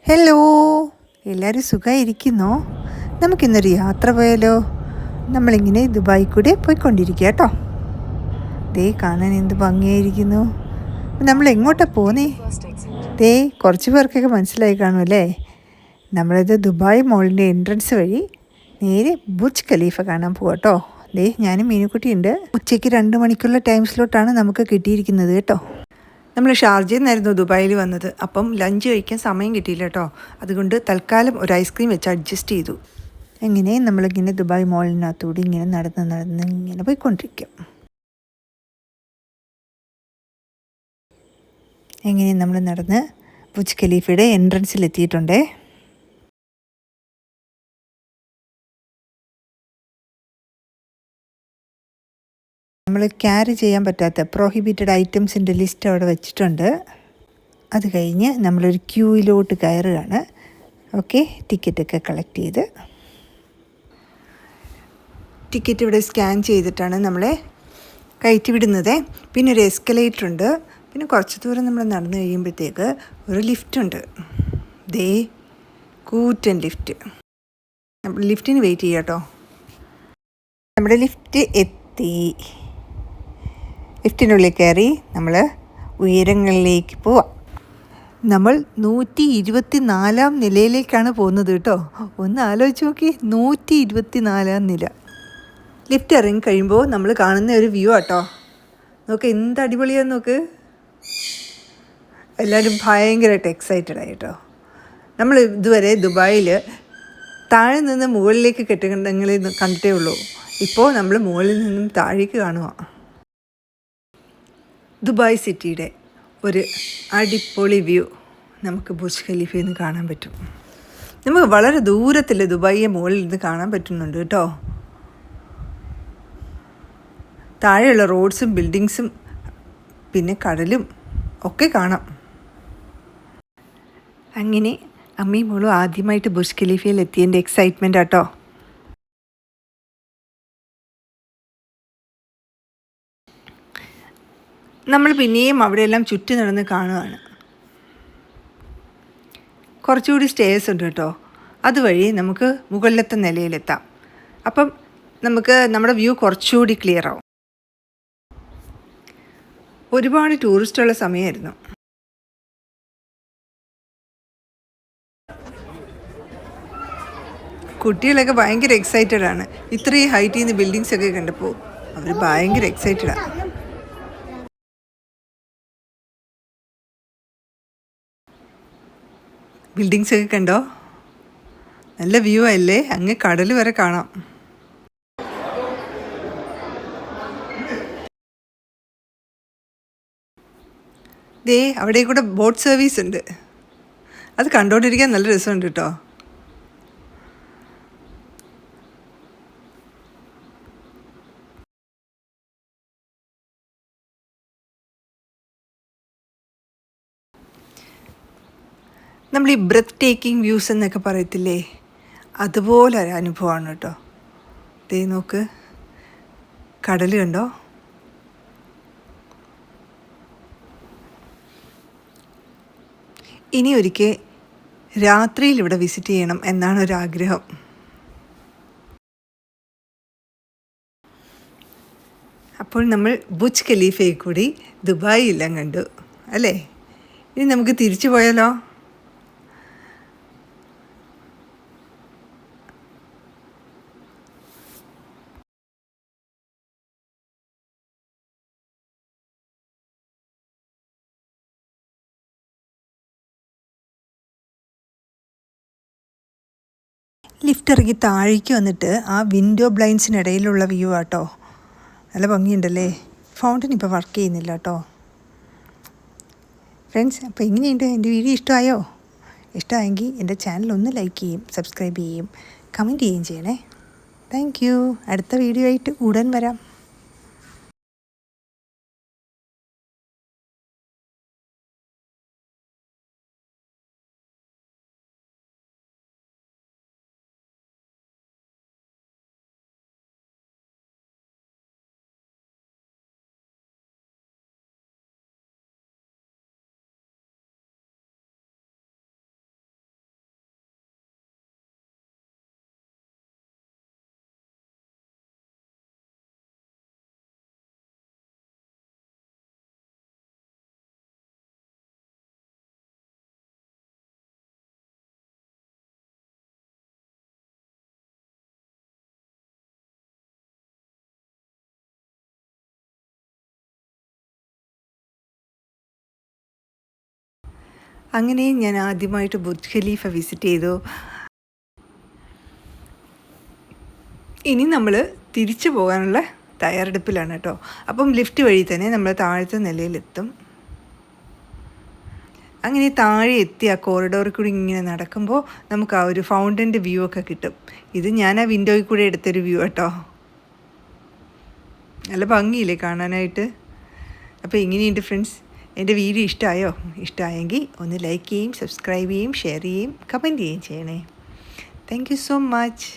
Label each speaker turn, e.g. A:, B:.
A: Hello, എല്ലാവരും സുഖമായിരിക്കുന്നോ? നമുക്കിന്നൊരു യാത്ര പോയാലോ? നമ്മളിങ്ങനെ ദുബായി കൂടെ പോയിക്കൊണ്ടിരിക്കുക കേട്ടോ. ദേ കാണാൻ എന്ത് ഭംഗിയായിരിക്കുന്നു. നമ്മൾ എങ്ങോട്ടാണ് പോകുന്നേ? ദേ കുറച്ച് പേർക്കൊക്കെ മനസ്സിലായി കാണുമല്ലേ. നമ്മളിത് ദുബായ് മോളിൻ്റെ എൻട്രൻസ് വഴി നേരെ ബുർജ് ഖലീഫ കാണാൻ പോവാം കേട്ടോ. ദേ ഞാനും മീനുക്കുട്ടിയുണ്ട്. ഉച്ചയ്ക്ക് 2 മണിക്കുള്ള ടൈം സ്ലോട്ടാണ് നമുക്ക് കിട്ടിയിരിക്കുന്നത് കേട്ടോ. നമ്മൾ ഷാർജയിൽ നിന്നായിരുന്നു ദുബായിൽ വന്നത്. അപ്പം ലഞ്ച് കഴിക്കാൻ സമയം കിട്ടിയില്ല കേട്ടോ. അതുകൊണ്ട് തൽക്കാലം ഒരു ഐസ്ക്രീം വെച്ച് അഡ്ജസ്റ്റ് ചെയ്തു. എങ്ങനെ നമ്മളിങ്ങനെ ദുബായ് മോളിനകത്തൂടെ ഇങ്ങനെ നടന്ന് ഇങ്ങനെ പോയിക്കൊണ്ടിരിക്കും. എങ്ങനെ നമ്മൾ നടന്ന് ബുർജ് ഖലീഫയുടെ എൻട്രൻസിലെത്തിയിട്ടുണ്ടേ. നമ്മൾ ക്യാരി ചെയ്യാൻ പറ്റാത്ത പ്രോഹിബിറ്റഡ് ഐറ്റംസിൻ്റെ ലിസ്റ്റ് അവിടെ വെച്ചിട്ടുണ്ട്. അത് കഴിഞ്ഞ് നമ്മളൊരു ക്യൂയിലോട്ട് കയറുകയാണ്. ഓക്കെ, ടിക്കറ്റൊക്കെ കളക്ട് ചെയ്ത് ടിക്കറ്റ് ഇവിടെ സ്കാൻ ചെയ്തിട്ടാണ് നമ്മളെ കയറ്റി വിടുന്നത്. പിന്നെ ഒരു എസ്കലേറ്റർ ഉണ്ട്. പിന്നെ കുറച്ച് ദൂരം നമ്മൾ നടന്നു കഴിയുമ്പോഴത്തേക്ക് ഒരു ലിഫ്റ്റ് ഉണ്ട്. ദേ കൂറ്റൻ ലിഫ്റ്റ്. ലിഫ്റ്റിന് വെയിറ്റ് ചെയ്യാം കേട്ടോ. നമ്മുടെ ലിഫ്റ്റ് എത്തി. ലിഫ്റ്റിനുള്ളിൽ കയറി നമ്മൾ ഉയരങ്ങളിലേക്ക് പോവാം. നമ്മൾ 124 നിലയിലേക്കാണ് പോകുന്നത് കേട്ടോ. ഒന്ന് ആലോചിച്ച് നോക്കി, 124 നില. ലിഫ്റ്റ് ഇറങ്ങി കഴിയുമ്പോൾ നമ്മൾ കാണുന്ന ഒരു വ്യൂ ആട്ടോ. നോക്ക് എന്ത് അടിപൊളിയാന്ന് നോക്ക്. എല്ലാവരും ഭയങ്കരമായിട്ട് എക്സൈറ്റഡ് ആയി കേട്ടോ. നമ്മൾ ഇതുവരെ ദുബായിൽ താഴെ നിന്ന് മുകളിലേക്ക് കെട്ടിടങ്ങളിൽ കണ്ടിട്ടേ ഉള്ളൂ. ഇപ്പോൾ നമ്മൾ മുകളിൽ നിന്നും താഴേക്ക് കാണുക. ദുബായ് സിറ്റിയുടെ ഒരു അടിപൊളി വ്യൂ നമുക്ക് ബുർജ് ഖലീഫയിൽ നിന്ന് കാണാൻ പറ്റും. നമുക്ക് വളരെ ദൂരത്തിൽ ദുബായിയെ മുകളിൽ നിന്ന് കാണാൻ പറ്റുന്നുണ്ട് കേട്ടോ. താഴെയുള്ള റോഡ്സും ബിൽഡിങ്സും പിന്നെ കടലും ഒക്കെ കാണാം. അങ്ങനെ അമ്മയും മോളും ആദ്യമായിട്ട് ബുർജ് ഖലീഫയിൽ എത്തിയതിൻ്റെ എക്സൈറ്റ്മെൻ്റ് ആട്ടോ. നമ്മൾ പിന്നെയും അവിടെയെല്ലാം ചുറ്റി നടന്ന് കാണുകയാണ്. കുറച്ചുകൂടി സ്റ്റേഴ്സ് ഉണ്ട് കേട്ടോ. അതുവഴി നമുക്ക് മുകളിലത്തെ നിലയിലെത്താം. അപ്പം നമുക്ക് നമ്മുടെ വ്യൂ കുറച്ചുകൂടി ക്ലിയർ ആവും. ഒരുപാട് ടൂറിസ്റ്റുള്ള സമയമായിരുന്നു. കുട്ടികളൊക്കെ ഭയങ്കര എക്സൈറ്റഡ് ആണ്. ഇത്രയും ഹൈറ്റിൽ നിന്ന് ബിൽഡിങ്സ് ഒക്കെ കണ്ടപ്പോൾ അവർ ഭയങ്കര എക്സൈറ്റഡാണ്. ബിൽഡിങ്സ് ഒക്കെ കണ്ടോ? നല്ല വ്യൂ അല്ലേ? അങ്ങ് കടൽ വരെ കാണാം. ദേ അവിടെ കൂടെ ബോട്ട് സർവീസ് ഉണ്ട്. അത് കണ്ടുകൊണ്ടിരിക്കാൻ നല്ല രസമുണ്ട് കേട്ടോ. നമ്മൾ ഈ ബ്രെത്ത് ടേക്കിംഗ് വ്യൂസ് എന്നൊക്കെ പറയത്തില്ലേ, അതുപോലെ ഒരു അനുഭവമാണ് കേട്ടോ. ദേ നോക്ക്, കടൽ കണ്ടോ? ഇനി ഒരിക്കൽ രാത്രിയിൽ ഇവിടെ വിസിറ്റ് ചെയ്യണം എന്നാണ് ഒരാഗ്രഹം. അപ്പോൾ നമ്മൾ ബുർജ് ഖലീഫയിൽ കൂടി ദുബായ് എല്ലാം കണ്ടു അല്ലേ. ഇനി നമുക്ക് തിരിച്ചു പോയാലോ? ലിഫ്റ്റ് ഇറങ്ങി താഴേക്ക് വന്നിട്ട് ആ വിൻഡോ ബ്ലൈൻഡ്സിനിടയിലുള്ള വ്യൂ ആട്ടോ. നല്ല ഭംഗിയുണ്ടല്ലേ. ഫൗണ്ടൻ ഇപ്പോൾ വർക്ക് ചെയ്യുന്നില്ല കേട്ടോ. ഫ്രണ്ട്സ്, അപ്പോൾ എങ്ങനെയുണ്ട് എൻ്റെ വീഡിയോ? ഇഷ്ടമായോ? ഇഷ്ടമായെങ്കിൽ എൻ്റെ ചാനൽ ഒന്ന് ലൈക്ക് ചെയ്യും, സബ്സ്ക്രൈബ് ചെയ്യും, കമൻറ്റ് ചെയ്യുകയും ചെയ്യണേ. Thank you. അടുത്ത വീഡിയോ ആയിട്ട് ഉടൻ വരാം. അങ്ങനെ ഞാൻ ആദ്യമായിട്ട് ബുർജ് ഖലീഫ വിസിറ്റ് ചെയ്തു. ഇനി നമ്മൾ തിരിച്ചു പോകാനുള്ള തയ്യാറെടുപ്പിലാണ് കേട്ടോ. അപ്പം ലിഫ്റ്റ് വഴി തന്നെ നമ്മൾ താഴത്തെ നിലയിലെത്തും. അങ്ങനെ താഴെ എത്തി ആ കോറിഡോറിൽ കൂടി ഇങ്ങനെ നടക്കുമ്പോൾ നമുക്ക് ആ ഒരു ഫൗണ്ടൻ്റെ വ്യൂ ഒക്കെ കിട്ടും. ഇത് ഞാൻ ആ വിൻഡോയിൽ കൂടെ എടുത്തൊരു വ്യൂ കേട്ടോ. നല്ല ഭംഗിയില്ലേ കാണാനായിട്ട്. അപ്പോൾ എങ്ങനെയുണ്ട് ഫ്രണ്ട്സ്, എൻ്റെ വീഡിയോ ഇഷ്ടമായോ? ഇഷ്ടമായെങ്കിൽ ഒന്ന് ലൈക്ക് ചെയ്യും, സബ്സ്ക്രൈബ് ചെയ്യും, ഷെയർ ചെയ്യും, കമൻറ്റ് ചെയ്യുകയും ചെയ്യണേ. Thank you so much.